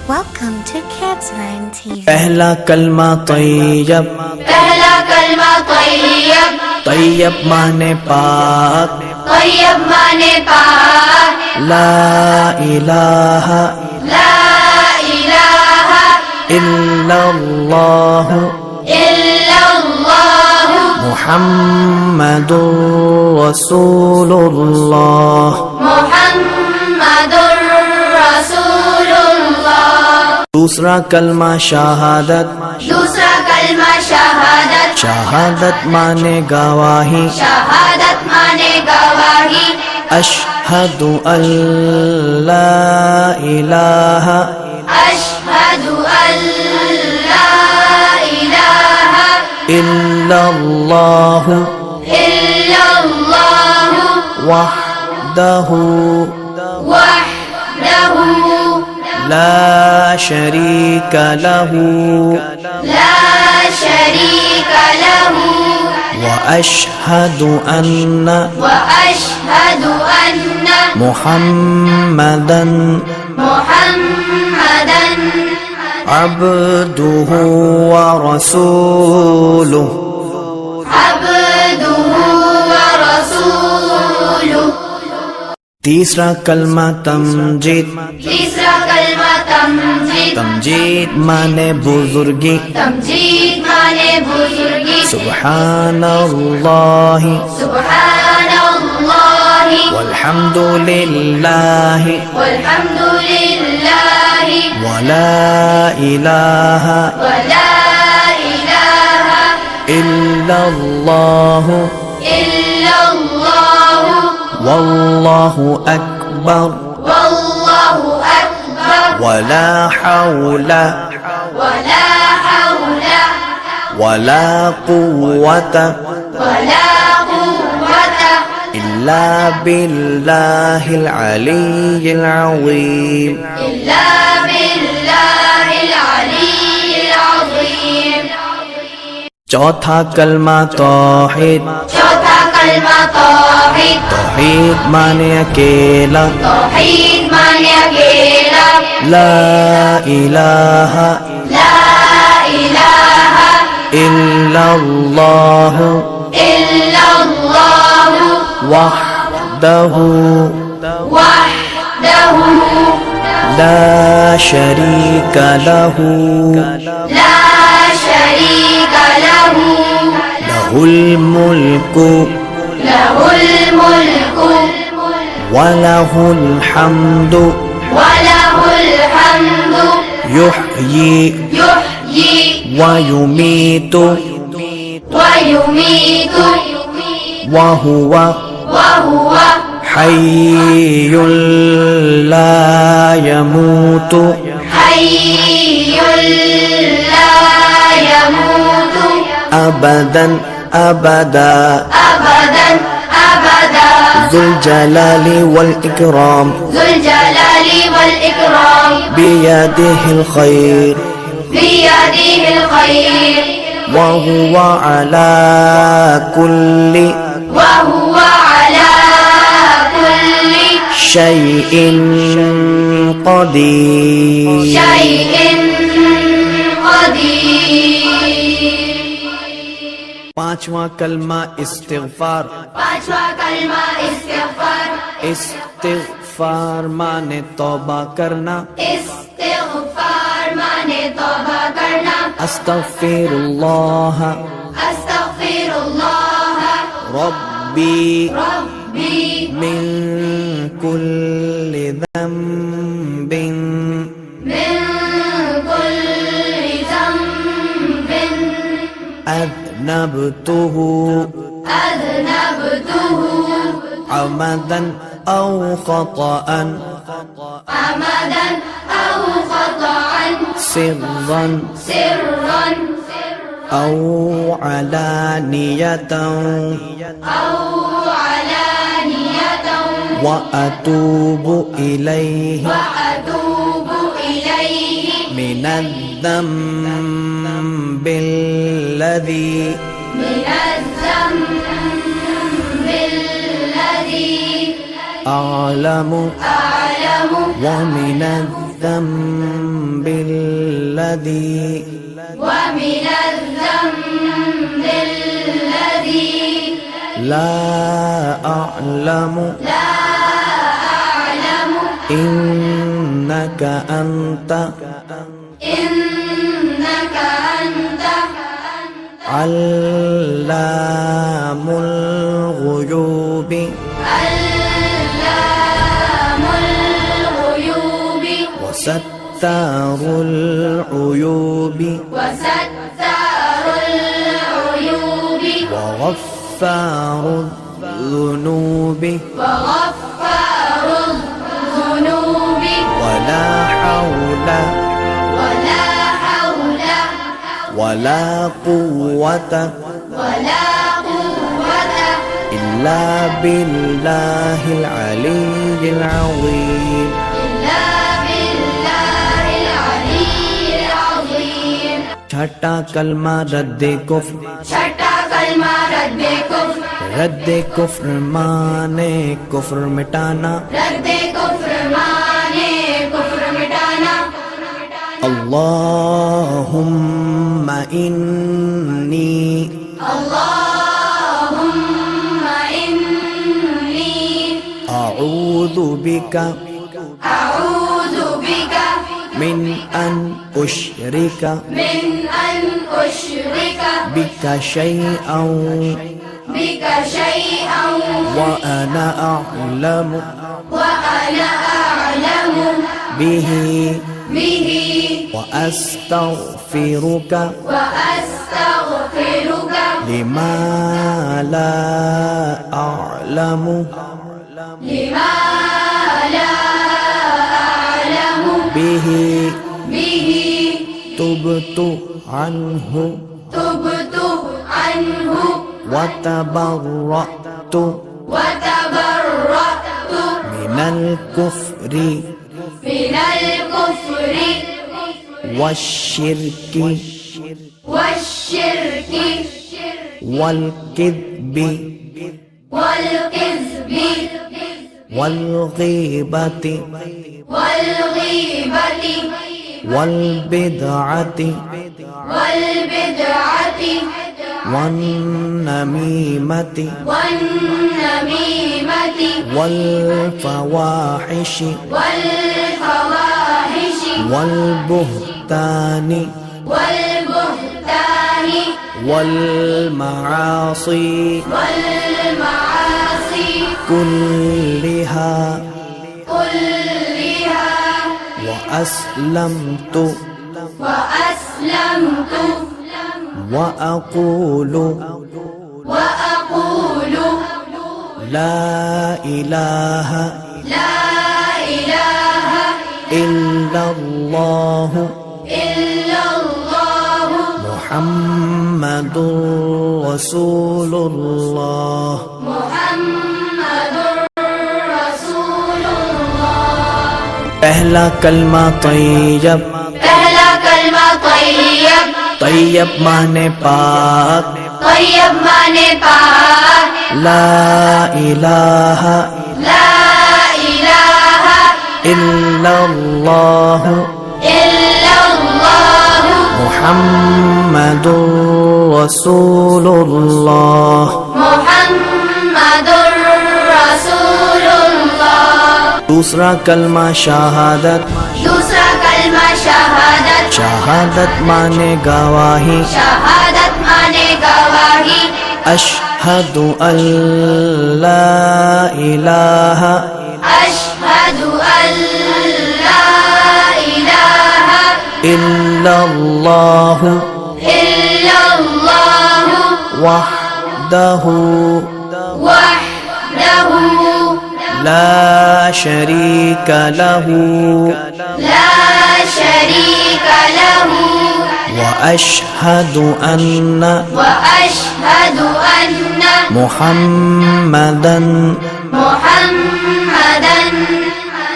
Welcome to Kids Line TV. पहला कलमा तैयब, पहला कलमा तैयब, तैयब माने पाक, तैयब माने पाक, ला इलाहा ला इलाहा इल्लल्लाह इल्लल्लाह मुहम्मदुर रसूलुल्लाह। मुहम्मदुर रसूलुल्लाह। दूसरा कलमा शहादत, दूसरा कलमा शहादत, शहादत माने गवाही, शहादत माने गवाही, अशहदु अल्ला इलाहा अशहदु अल्ला इलाहा इल्लल्लाह इल्लल्लाह वहदहु वहदहु ला शरीक लहु ला शरीक लहु वअशहदु अन्ना वअशहदु अन्न मुहम्मदन मुहम्मदन अब्दुहु व रसूलुहु। अब्दुहु व रसूलुहु। तीसरा कलमा तमजीद, तीसरा कलमा तमजीद, तमजीद माने बुजुर्गी, तमजीद माने बुजुर्गी, सुब्हानल्लाहि सुब्हानल्लाहि वल्हम्दुलिल्लाहि वल्हम्दुलिल्लाहि वला इलाहा वला इलाहा इल्लल्लाह इल्लल्लाह वल्लाहु अकबर वल्लाहु अकबर वला हौला वला हौला वला कुव्वता वला कुव्वता इल्ला बिल्लाहिल अलिय्यिल अज़ीम। इल्ला बिल्लाहिल अलिय्यिल अज़ीम। चौथा कलमा तौहीद, चौथा कलमा तौहीद, तौहीद माने अकेला, तौहीद माने अकेला, ला इलाहा ला इलाहा इल्लल्लाह इल्लल्लाह वहदहु वहदहु ला शरीक लहु ला शरीक लहु लहुल मुल्कु लहुल मुल्कु वलहुल हम्दु वलहुल हम्दु युह्यी युह्यी वयुमीतु वयुमीतु वहुवा वहुव हय्युल ला यमूतु हय्युल ला यमूतु अबदन अबदा अबदन अबदा ज़ुल जलाली वल इकराम ज़ुल जलाली वल इकराम बियदिहिल खैर बियदिहिल खैर वहुवा अला कुल्ली वहुव अला कुल्ली शैइन क़दीर। शैइन क़दीर। पांचवा कलमा इस्तिग़फ़ार, पांचवा कलमा इस्तिग़फ़ार, इस्तिग़फ़ार माने तौबा करना, इस्तिग़फ़ार माने तौबा करना, अस्तग़फ़िरुल्लाह अस्तग़फ़िरुल्लाह रब्बी रब्बी मिन कुल्लि ज़ंबिन मिन कुल्लि ज़ंबिन अज़नबतुहु अज़नबतुहु अमदन औ ख़तअन अमदन औ ख़तअन सिर्रन सिर्रन औ अलानियतन औ अलानियतन व अतूबु इलैहि वअतूबु इलैहि मिनज़्ज़म्बिल्लज़ी मिनज़्ज़म्बिल्लज़ी أعلم أعلم ومن الذنب الذنب الذي ومن الذنب الذي لا أعلم إنك أنت علام الغيوب وستار العيوب وغفار الذنوب ولا حول ولا قوة إلا بالله العلي العظيم छठा कलमा रद्दे कुफ्र रद्दे कुफ्र माने कुफ्र मिटाना अल्लाहुम्मा इन्नी अऊज़ु बिका من أن أشرك بك شيئا وأنا أعلم به وأستغفرك لما لا أعلم به تبت عنه وتبرأت من الكفر والشرك والكذب والغيبة والبدعة والنميمة والفواحش والبهتان والمعاصي كلها وأسلمت وأقول لا إله إلا الله محمد رسول الله पहला कलमा तैयब तैयब माने पाक ला इलाहा इल्लल्लाह मुहम्मदुर रसूलुल्लाह दूसरा कलमा शहादत शहादत माने गवाही अशहदु अल्ला इलाहा इल्लल्लाह वहदहु لا شريك له وأشهد أن محمدا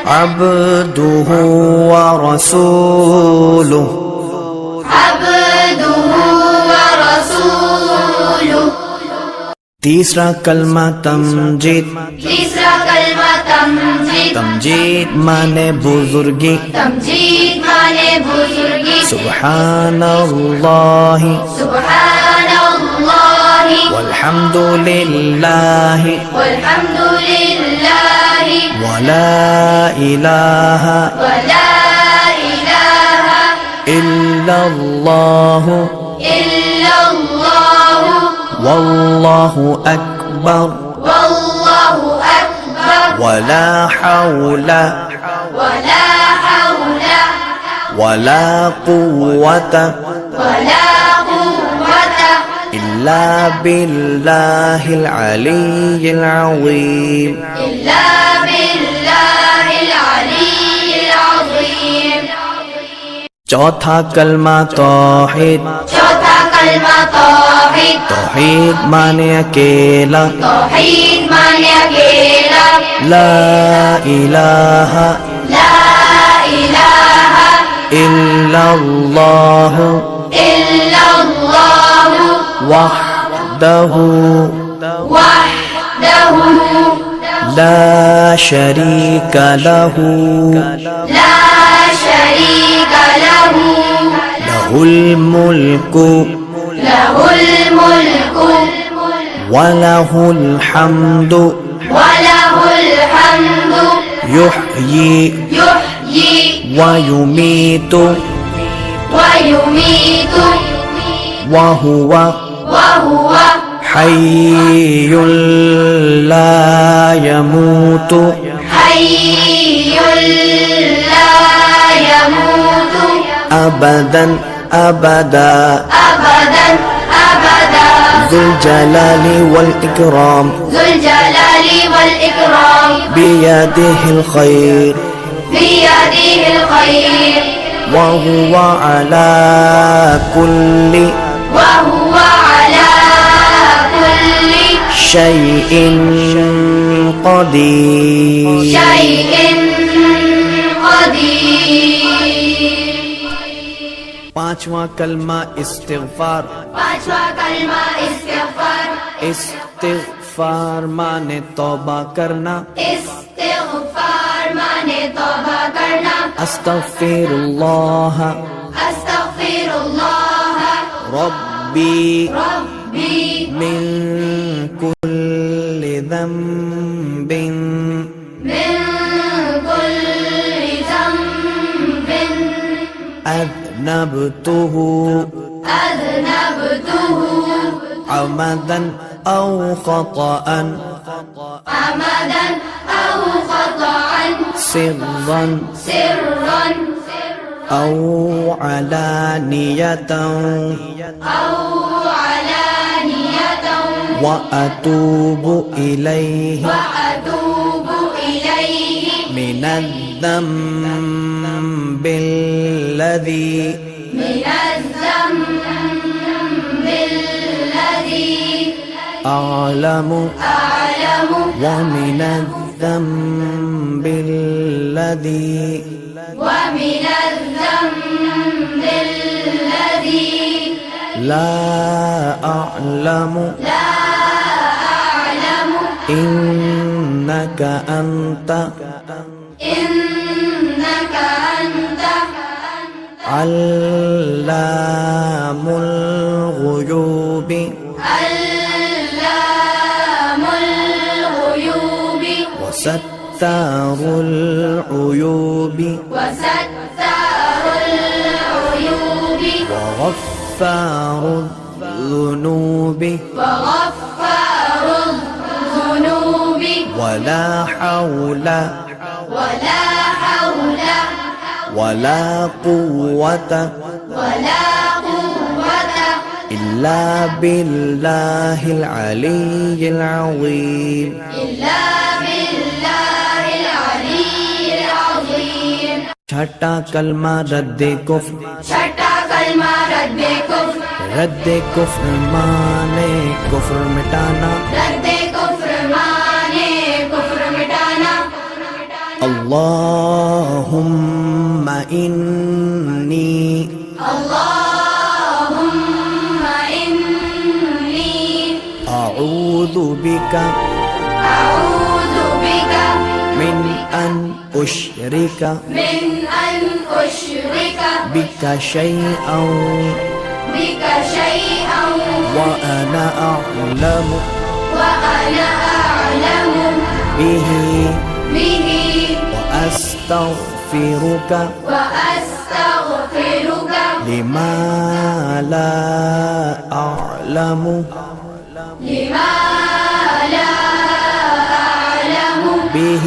عبده ورسوله तीसरा कलमा तमजीद। तीसरा कलमा तमजीद। तमजीद माने बुजुर्गी। तमजीद माने बुजुर्गी। सुब्हानल्लाहि सुब्हानल्लाहि वल्हम्दुलिल्लाहि वल्हम्दुलिल्लाहि वला इलाहा वला इलाहा इल्लल्लाहु इल्लल्लाहु वल्लाहु अकबर वल्लाहु अकबर वला हौला वला हौला वला कुव्वता वला कुव्वता इल्ला बिल्लाहिल अलिय्यिल अज़ीम। इल्ला बिल्लाहिल अलिय्यिल अज़ीम। चौथा कलमा तौहीद। चौथा कलमा तौहीद। तौहीद माने अकेला। तौहीद माने अकेला। ला इलाहा ला इलाहा इल्लल्लाहु इल्लल्लाहु वहदहु वहदहु ला शरीका लहु ला शरीका लहु लहुल मुल्कु लहुल मुल्कु वलहुल हम्दु वलहुल हम्दु युह्यी युह्यी वयुमीतु वयुमीतु वहुवा वहुव हय्युल ला यमूतु हय्युल ला यमूतु अबदन अबदा अबदन अबदा ज़ुल जलाली वल इकराम ज़ुल जलाली वल इकराम बियदिहिल खैर बियदिहिल खैर वहुवा अला कुल्लि वहुव अला कुल्लि शैइन क़दीर। शैइन क़दीर। पांचवा कलमा इस्तिग़फ़ार। पांचवा कलमा इस्तिग़फ़ार। इस्तिग़फ़ार माने तौबा करना। इस्तिग़फ़ार माने तौबा करना। अस्तग़फ़िरुल्लाह अस्तग़फिरुल्लाह रब्बी रब्बी मिन कुल्लि ज़ंबिन मिन कुल्लि ज़ंबिन अज़नबतुहु अज़नबतुहु अमदन औ ख़तअन अमदन औ ख़तअन सिर्रन सिर्रन औ अलानियतन औ अलानियतन व अतूबु इलैहि व अतूबु इलैहि मिनज़्ज़म्बिल्लज़ी मिनज़्ज़म्बिल्लज़ी अअलमु أعلم व मिनज़्ज़म्बिल्लज़ी ومن الذنب الذي ला अअलमु لا أعلم إنك أنت إنك أنت علام الغيوب علام الغيوب وستار العيوب وستار العيوب وغفار الذنوب وغفار الذنوب ولا حول ولا حول ولا قوة ولا قوة إلا بالله العلي العظيم. إلا بالله العلي العظيم. छठा कलमा रद्दे कुफ्र। छठा कलमा रद्दे कुफ्र। रद्दे कुफ्र माने कुफ्र मिटाना। रद्दे कुफ्र माने कुफ्र मिटाना। अल्लाहुम्मा इन्नी अल्लाहुम्मा इन्नी अऊज़ु بك أعوذ بك من أن أشرك من أن أشرك بك شيئا بك شيئا وأنا أعلم وأنا أعلم به به وأستغفرك وأستغفرك لما لا أعلم لما لا أعلم به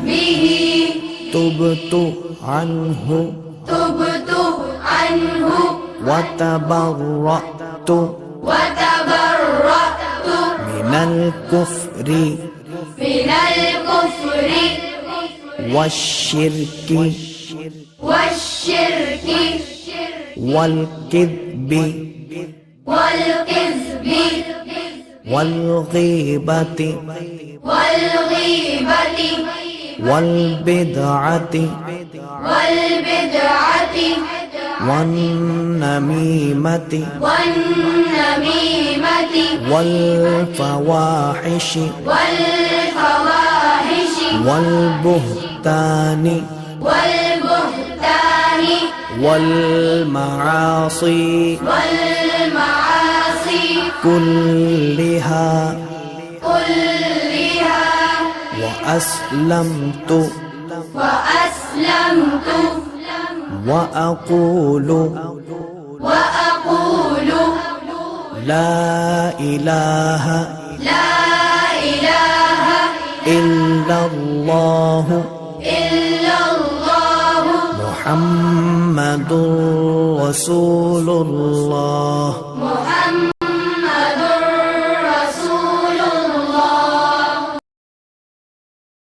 به تبت عنه تبت عنه وتبرأت وتبرأت من الكفر من الكفر والشرك والشرك والكذب والكذب والغيبة والغيبة والبدعة والبدعة والنميمة والنميمة والفواحش والفواحش والبهتان والبهتان والمعاصي والمعاصي كلها كلها وأسلمت وأسلمت وأقول وأقول لا إله لا إله إلا الله إلا الله محمد رسول الله